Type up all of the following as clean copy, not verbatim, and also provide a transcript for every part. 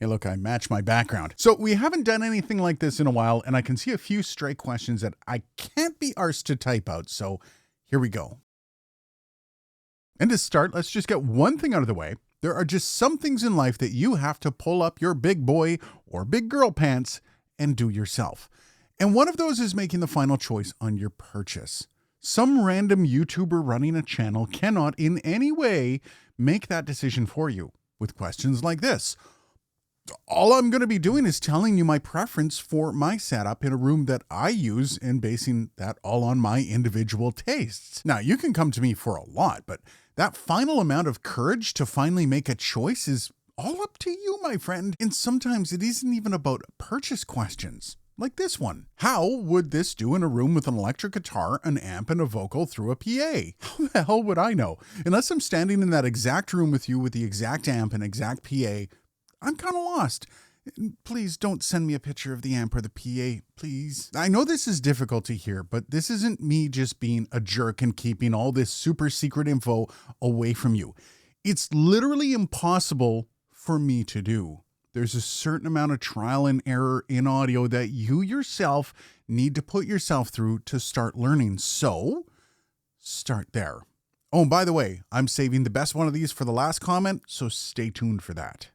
Hey, look, I match my background. So we haven't done anything like this in a while, and I can see a few stray questions that I can't be arsed to type out. So here we go. And to start, let's just get one thing out of the way. There are just some things in life that you have to pull up your big boy or big girl pants and do yourself. And one of those is making the final choice on your purchase. Some random YouTuber running a channel cannot in any way make that decision for you with questions like this. All I'm going to be doing is telling you my preference for my setup in a room that I use and basing that all on my individual tastes. Now, you can come to me for a lot, but that final amount of courage to finally make a choice is all up to you, my friend. And sometimes it isn't even about purchase questions. Like this one. How would this do in a room with an electric guitar, an amp, and a vocal through a PA? How the hell would I know? Unless I'm standing in that exact room with you with the exact amp and exact PA, I'm kind of lost. Please don't send me a picture of the amp or the PA, please. I know this is difficult to hear, but this isn't me just being a jerk and keeping all this super secret info away from you. It's literally impossible for me to do. There's a certain amount of trial and error in audio that you yourself need to put yourself through to start learning. So, start there. Oh, and by the way, I'm saving the best one of these for the last comment, so stay tuned for that.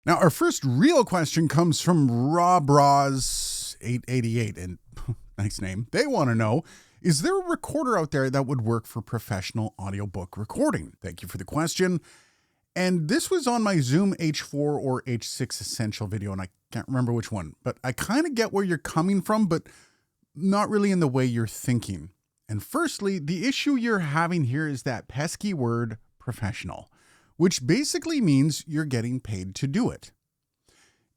Now, our first real question comes from RobRoz888, and nice name. They want to know, is there a recorder out there that would work for professional audiobook recording? Thank you for the question. And this was on my Zoom H4 or H6 Essential video, and I can't remember which one, but I kind of get where you're coming from, but not really in the way you're thinking. And firstly, the issue you're having here is that pesky word professional, which basically means you're getting paid to do it.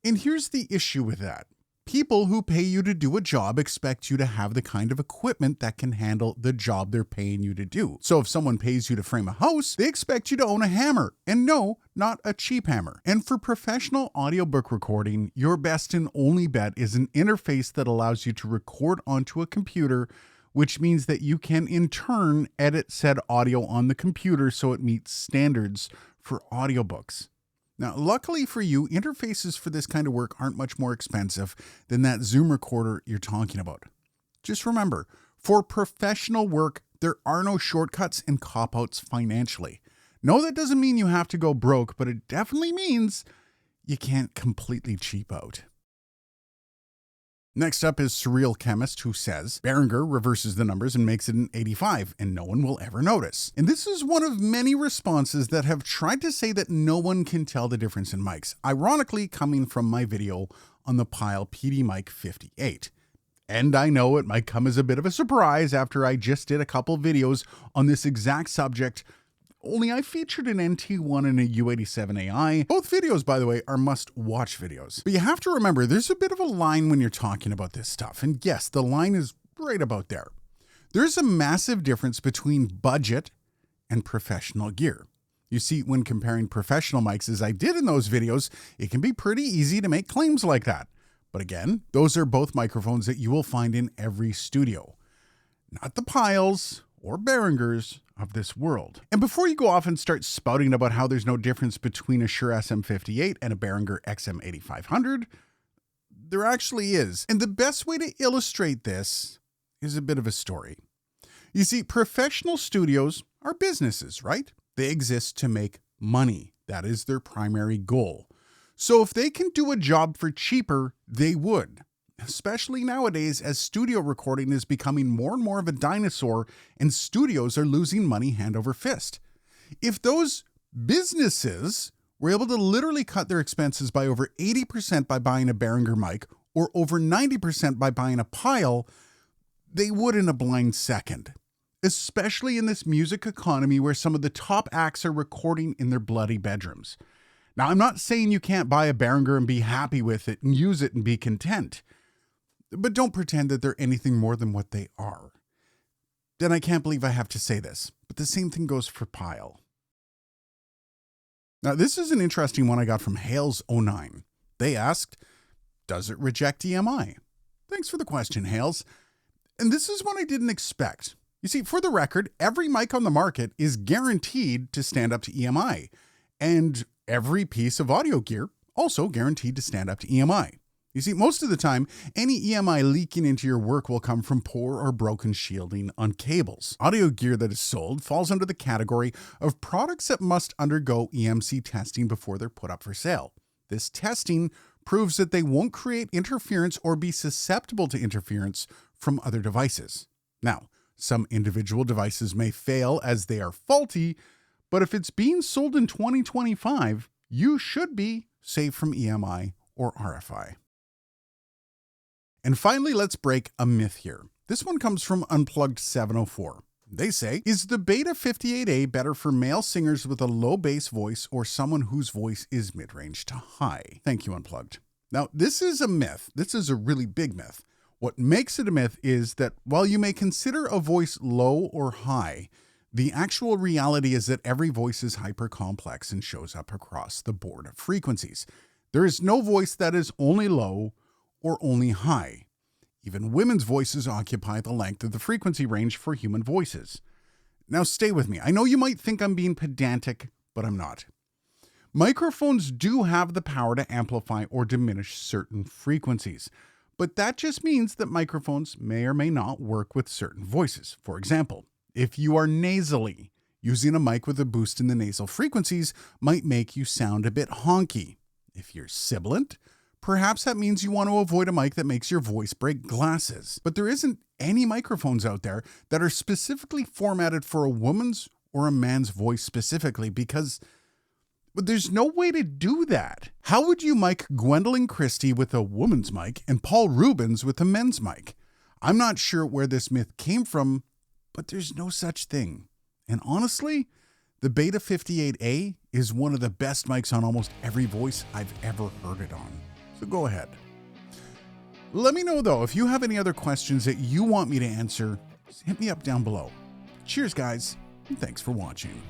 And here's the issue with that. People who pay you to do a job expect you to have the kind of equipment that can handle the job they're paying you to do. So if someone pays you to frame a house, they expect you to own a hammer. And no, not a cheap hammer. And for professional audiobook recording, your best and only bet is an interface that allows you to record onto a computer, which means that you can in turn edit said audio on the computer so it meets standards for audiobooks. Now, luckily for you, interfaces for this kind of work aren't much more expensive than that Zoom recorder you're talking about. Just remember, for professional work, there are no shortcuts and cop-outs financially. No, that doesn't mean you have to go broke, but it definitely means you can't completely cheap out. Next up is Surreal Chemist, who says, Behringer reverses the numbers and makes it an 85, and no one will ever notice. And this is one of many responses that have tried to say that no one can tell the difference in mics, ironically coming from my video on the Pyle PD Mic 58. And I know it might come as a bit of a surprise after I just did a couple videos on this exact subject, only I featured an NT1 and a U87AI. Both videos, by the way, are must-watch videos. But you have to remember, there's a bit of a line when you're talking about this stuff. And yes, the line is right about there. There's a massive difference between budget and professional gear. You see, when comparing professional mics, as I did in those videos, it can be pretty easy to make claims like that. But again, those are both microphones that you will find in every studio. Not the Pyles or Behringers of this world. And before you go off and start spouting about how there's no difference between a Shure SM58 and a Behringer XM8500, there actually is. And the best way to illustrate this is a bit of a story. You see, professional studios are businesses, right? They exist to make money. That is their primary goal. So if they can do a job for cheaper, they would. Especially nowadays, as studio recording is becoming more and more of a dinosaur and studios are losing money hand over fist. If those businesses were able to literally cut their expenses by over 80% by buying a Behringer mic or over 90% by buying a Pyle, they would in a blind second. Especially in this music economy where some of the top acts are recording in their bloody bedrooms. Now, I'm not saying you can't buy a Behringer and be happy with it and use it and be content. But don't pretend that they're anything more than what they are. Then I can't believe I have to say this, but the same thing goes for Pyle. Now, this is an interesting one I got from Hales09. They asked, does it reject EMI? Thanks for the question, Hales. And this is one I didn't expect. You see, for the record, every mic on the market is guaranteed to stand up to EMI. And every piece of audio gear also guaranteed to stand up to EMI. You see, most of the time, any EMI leaking into your work will come from poor or broken shielding on cables. Audio gear that is sold falls under the category of products that must undergo EMC testing before they're put up for sale. This testing proves that they won't create interference or be susceptible to interference from other devices. Now, some individual devices may fail as they are faulty, but if it's being sold in 2025, you should be safe from EMI or RFI. And finally, let's break a myth here. This one comes from Unplugged 704. They say, is the Beta 58A better for male singers with a low bass voice or someone whose voice is mid-range to high? Thank you, Unplugged. Now, this is a myth. This is a really big myth. What makes it a myth is that while you may consider a voice low or high, the actual reality is that every voice is hyper-complex and shows up across the board of frequencies. There is no voice that is only low or only high. Even women's voices occupy the length of the frequency range for human voices. Now stay with me. I know you might think I'm being pedantic, but I'm not. Microphones do have the power to amplify or diminish certain frequencies, but that just means that microphones may or may not work with certain voices. For example, if you are nasally, using a mic with a boost in the nasal frequencies might make you sound a bit honky. If you're sibilant, perhaps that means you want to avoid a mic that makes your voice break glasses. But there isn't any microphones out there that are specifically formatted for a woman's or a man's voice specifically because there's no way to do that. How would you mic Gwendolyn Christie with a woman's mic and Paul Rubens with a men's mic? I'm not sure where this myth came from, but there's no such thing. And honestly, the Beta 58A is one of the best mics on almost every voice I've ever heard it on. So go ahead. Let me know, though, if you have any other questions that you want me to answer, hit me up down below. Cheers, guys, and thanks for watching.